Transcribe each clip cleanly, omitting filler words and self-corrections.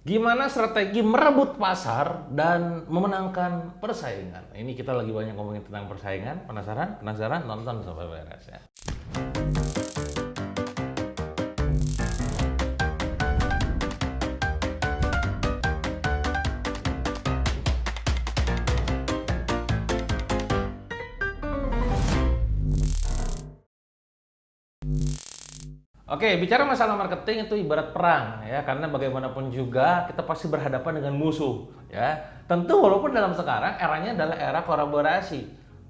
Gimana strategi merebut pasar dan memenangkan persaingan? Ini kita lagi banyak ngomongin tentang persaingan. Penasaran? Penasaran? Nonton sampai beres ya. Oke, bicara masalah marketing itu ibarat perang ya, karena bagaimanapun juga kita pasti berhadapan dengan musuh ya. Tentu walaupun dalam sekarang eranya adalah era kolaborasi.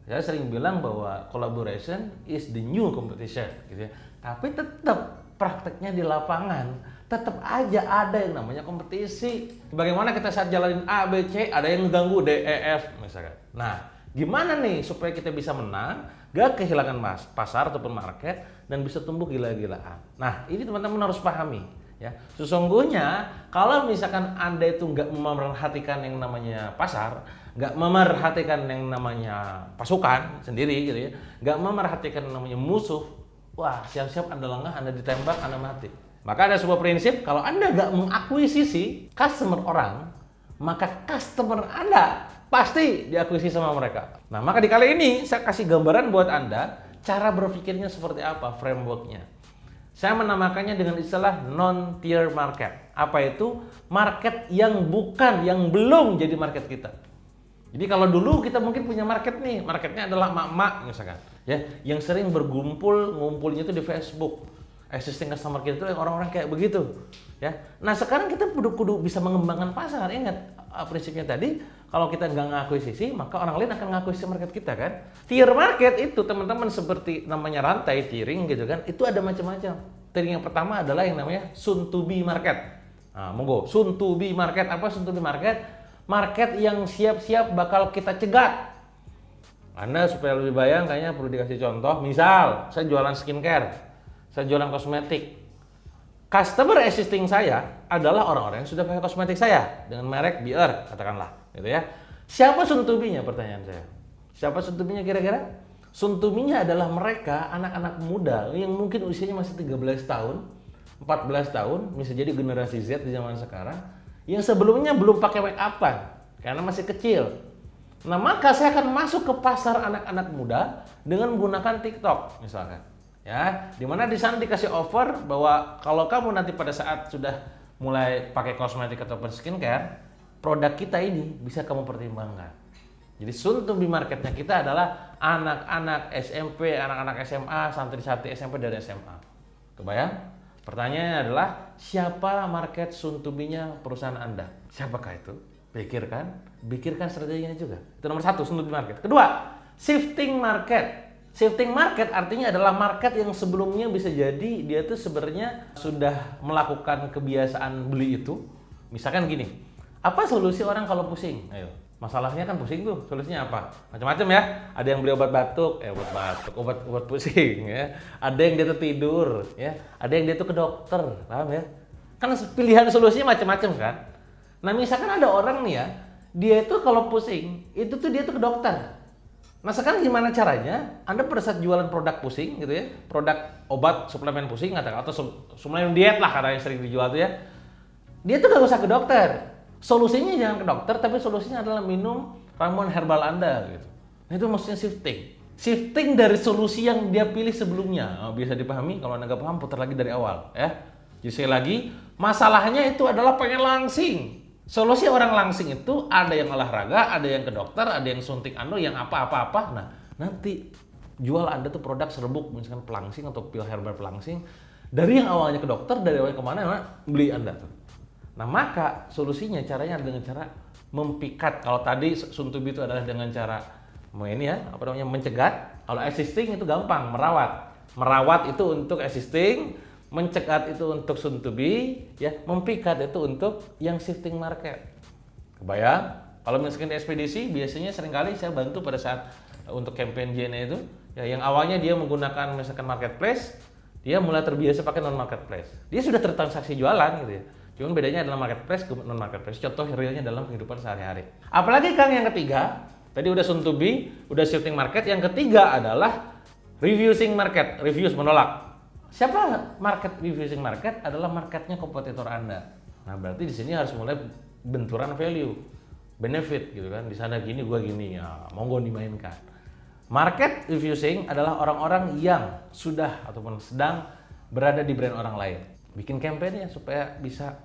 Saya sering bilang bahwa collaboration is the new competition gitu ya. Tapi tetap prakteknya di lapangan tetap aja ada yang namanya kompetisi. Bagaimana kita saat jalanin A, B, C, ada yang mengganggu D, E, F misalkan. Nah, gimana nih supaya kita bisa menang, gak kehilangan pasar ataupun market, dan bisa tumbuh gila-gilaan. Nah, ini teman-teman harus pahami ya. Sesungguhnya kalau misalkan Anda itu nggak memerhatikan yang namanya pasar, nggak memerhatikan yang namanya pasukan sendiri gitu ya, nggak memerhatikan yang namanya musuh, wah siap-siap Anda lengah, Anda ditembak, Anda mati. Maka ada sebuah prinsip, kalau Anda nggak mengakuisisi customer orang, maka customer Anda pasti diakuisisi sama mereka. Nah, maka di kali ini saya kasih gambaran buat Anda cara berpikirnya seperti apa, frameworknya. Saya menamakannya dengan istilah non-tier market. Apa itu? Market yang bukan, yang belum jadi market kita. Jadi kalau dulu kita mungkin punya market nih, marketnya adalah emak-emak misalkan, ya, yang sering ngumpulnya itu di Facebook. Existing customer kita itu orang-orang kayak begitu, ya. Nah sekarang kita kudu bisa mengembangkan pasar. Ingat prinsipnya tadi, kalau kita nggak ngakuisisi, maka orang lain akan ngakuisisi market kita kan. Tier market itu teman-teman seperti namanya rantai tiering gitu kan, itu ada macam-macam. Tiering yang pertama adalah yang namanya soon to be market. Nah, monggo, soon to be market. Apa soon to be market? Market yang siap-siap bakal kita cegat. Anda supaya lebih bayang kayaknya perlu dikasih contoh. Misal, saya jualan skincare, saya jualan kosmetik. Customer existing saya adalah orang-orang yang sudah pakai kosmetik saya dengan merek Bier, katakanlah, gitu ya. Siapa soon to be-nya, pertanyaan saya? Siapa soon to be-nya kira-kira? Soon to be-nya adalah mereka, anak-anak muda yang mungkin usianya masih 13 tahun, 14 tahun, bisa jadi generasi Z di zaman sekarang, yang sebelumnya belum pakai make up-an karena masih kecil. Nah, maka saya akan masuk ke pasar anak-anak muda dengan menggunakan TikTok misalkan. Ya, dimana di sana dikasih offer bahwa kalau kamu nanti pada saat sudah mulai pakai kosmetik ataupun skincare, produk kita ini bisa kamu pertimbangkan. Jadi soon to be marketnya kita adalah anak-anak SMP, anak-anak SMA, santri-santri SMP dan SMA. Kebayang? Pertanyaannya adalah siapa market soon to be-nya perusahaan Anda? Siapakah itu? Pikirkan strateginya juga. Itu nomor satu, soon to be market. Kedua, shifting market. Shifting market artinya adalah market yang sebelumnya bisa jadi dia tuh sebenarnya sudah melakukan kebiasaan beli itu. Misalkan gini, apa solusi orang kalau pusing? Ayo, masalahnya kan pusing tuh, solusinya apa? Macam-macam ya. Ada yang beli obat batuk, obat pusing ya. Ada yang dia tuh tidur ya. Ada yang dia tuh ke dokter, paham ya? Kan pilihan solusinya macam-macam kan. Nah, misalkan ada orang nih ya, dia itu kalau pusing, itu tuh dia tuh ke dokter. Nah sekarang gimana caranya Anda pada saat jualan produk pusing gitu ya, produk obat suplemen pusing atau suplemen diet lah karena yang sering dijual tuh ya, dia tuh gak usah ke dokter. Solusinya jangan ke dokter, tapi solusinya adalah minum ramuan herbal Anda gitu. Nah itu maksudnya shifting dari solusi yang dia pilih sebelumnya. Bisa dipahami? Kalau Anda gak paham putar lagi dari awal ya. Jadi sekali lagi, masalahnya itu adalah pengen langsing. Solusi orang langsing itu ada yang olahraga, ada yang ke dokter, ada yang suntik yang apa-apa-apa. Nah, nanti jual Anda tuh produk serbuk misalkan pelangsing atau pil herbal pelangsing. Dari yang awalnya ke dokter, dari awalnya kemana, beli Anda tuh. Nah, maka solusinya caranya dengan cara mempikat. Kalau tadi soon to be itu adalah dengan cara mencegat. Kalau existing itu gampang, merawat. Merawat itu untuk existing, mencegat itu untuk soon to be, ya, mempikat itu untuk yang shifting market. Kebayang? Kalau misalkan di ekspedisi, biasanya seringkali saya bantu pada saat untuk campaign JNE itu, ya, yang awalnya dia menggunakan misalkan marketplace, dia mulai terbiasa pakai non marketplace. Dia sudah tertransaksi jualan gitu ya. Cuman bedanya adalah marketplace ke non marketplace. Contoh realnya dalam kehidupan sehari-hari. Apalagi Kang yang ketiga, tadi udah soon to be, udah shifting market. Yang ketiga adalah refusing market, refuse menolak. Siapa market refusing market? Adalah marketnya kompetitor Anda. Nah, berarti di sini harus mulai benturan value, benefit gitu kan. Di sana gini, gua gini, ya monggo dimainkan. Market refusing adalah orang-orang yang sudah ataupun sedang berada di brand orang lain. Bikin campaign-nya supaya bisa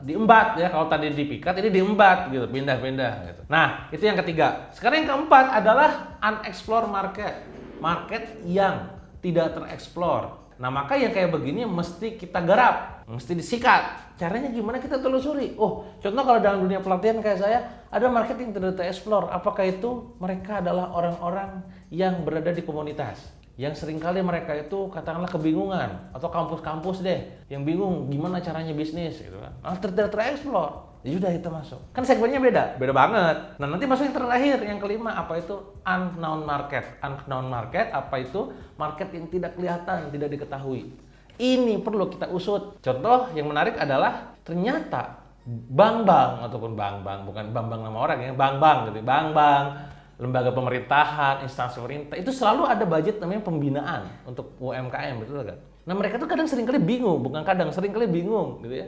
diembat ya. Kalau tadi dipikat, ini diembat gitu, pindah-pindah gitu. Nah, itu yang ketiga. Sekarang yang keempat adalah unexplored market. Market yang tidak tereksplor. Nah, maka yang kayak begini mesti kita garap, mesti disikat. Caranya gimana kita telusuri? Oh, contoh kalau dalam dunia pelatihan kayak saya, ada market yang tidak tereksplor. Apakah itu mereka adalah orang-orang yang berada di komunitas? Yang seringkali mereka itu katakanlah kebingungan, atau kampus-kampus deh yang bingung gimana caranya bisnis gitu kan. Nah, tidak tereksplor. Ya udah kita masuk. Kan segmennya beda banget. Nah, nanti masuk yang terakhir, yang kelima, apa itu unknown market. Unknown market apa itu? Market yang tidak kelihatan, tidak diketahui. Ini perlu kita usut. Contoh yang menarik adalah ternyata bank-bank ataupun bank-bank, bukan bank-bank nama orang ya, bank-bank gitu. Bank-bank, lembaga pemerintahan, instansi pemerintah, itu selalu ada budget namanya pembinaan untuk UMKM, betul kan? Nah, mereka tuh kadang seringkali bingung, seringkali bingung gitu ya.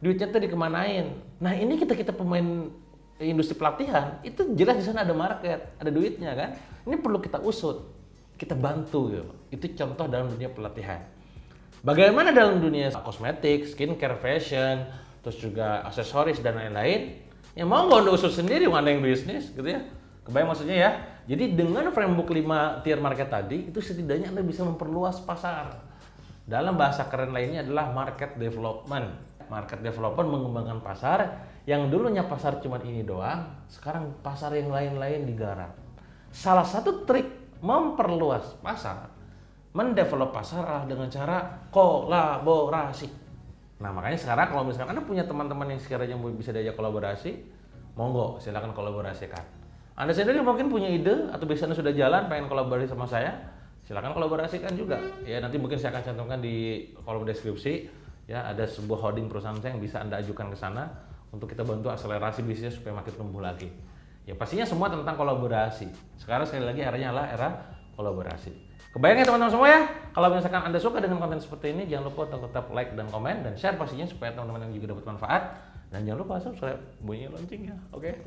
Duitnya tuh dikemanain. Nah, ini kita pemain industri pelatihan, itu jelas di sana ada market, ada duitnya kan. Ini perlu kita usut, kita bantu gitu. Itu contoh dalam dunia pelatihan. Bagaimana dalam dunia kosmetik, skincare, fashion, terus juga aksesoris dan lain-lain, ya mau nggak usut sendiri, mana yang bisnis gitu ya. Kebayang maksudnya ya? Jadi dengan framework 5 tier market tadi, itu setidaknya Anda bisa memperluas pasar. Dalam bahasa keren lainnya adalah market development. Market development mengembangkan pasar yang dulunya pasar cuma ini doang, sekarang pasar yang lain-lain digarap. Salah satu trik memperluas pasar, mendevelop pasar adalah dengan cara kolaborasi. Nah, makanya sekarang kalau misalkan Anda punya teman-teman yang sekiranya bisa diajak kolaborasi, monggo silakan kolaborasikan. Anda sendiri mungkin punya ide atau biasanya sudah jalan pengen kolaborasi sama saya, silakan kolaborasikan juga. Ya, nanti mungkin saya akan cantumkan di kolom deskripsi. Ya, ada sebuah holding perusahaan saya yang bisa Anda ajukan ke sana untuk kita bantu akselerasi bisnis supaya makin tumbuh lagi. Ya, pastinya semua tentang kolaborasi. Sekarang sekali lagi eranya adalah era kolaborasi. Kebayang ya teman-teman semua ya? Kalau misalkan Anda suka dengan konten seperti ini, jangan lupa untuk tetap like dan komen dan share pastinya supaya teman-teman yang juga dapat manfaat. Dan jangan lupa subscribe, bunyi loncengnya. Oke?